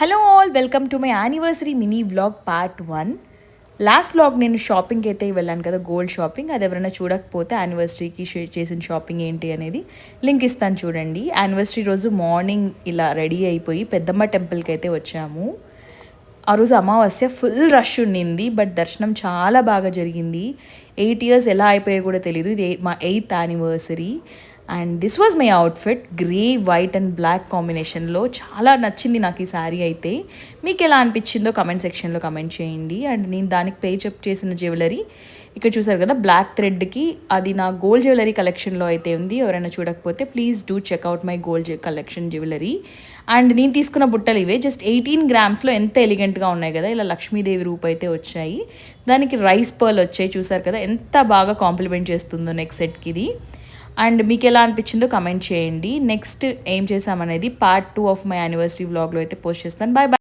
Hello all, welcome to my anniversary mini vlog part 1. Last vlog నేను షాపింగ్కి అయితే వెళ్ళాను కదా, గోల్డ్ షాపింగ్. అది ఎవరైనా చూడకపోతే యానివర్సరీకి చేసిన షాపింగ్ ఏంటి అనేది లింక్ ఇస్తాను చూడండి. యానివర్సరీ రోజు మార్నింగ్ ఇలా రెడీ అయిపోయి పెద్దమ్మ టెంపుల్కి అయితే వచ్చాము. ఆ రోజు అమావాస్య, ఫుల్ రష్ ఉండింది, బట్ దర్శనం చాలా బాగా జరిగింది. 8 years ఎలా అయిపోయాయో కూడా తెలియదు. ఇది మా 8th anniversary. And this was my outfit, grey white and black కాంబినేషన్లో. చాలా నచ్చింది నాకు ఈ శారీ అయితే. మీకు ఎలా అనిపించిందో కమెంట్ సెక్షన్లో కమెంట్ చేయండి. అండ్ నేను దానికి పేచప్ చేసిన జ్యువెలరీ ఇక్కడ చూసారు కదా, బ్లాక్ థ్రెడ్కి. అది నా గోల్డ్ జ్యువెలరీ కలెక్షన్లో అయితే ఉంది. ఎవరైనా చూడకపోతే please do checkout my gold collection jewellery. And నేను తీసుకున్న బుట్టలు ఇవే, జస్ట్ 18 grams ఎంత ఎలిగెంట్గా ఉన్నాయి కదా. ఇలా లక్ష్మీదేవి రూపు అయితే వచ్చాయి. దానికి రైస్ పర్ల్ వచ్చాయి, చూసారు కదా ఎంత బాగా కాంప్లిమెంట్ చేస్తుందో నెక్ సెట్కి ఇది. అండ్ మీకు ఎలా అనిపించిందో కమెంట్ చేయండి. నెక్స్ట్ ఏం చేసామనేది పార్ట్ 2 ఆఫ్ మై యానివర్సరీ వ్లాగ్లో అయితే పోస్ట్ చేస్తాను. Bye bye.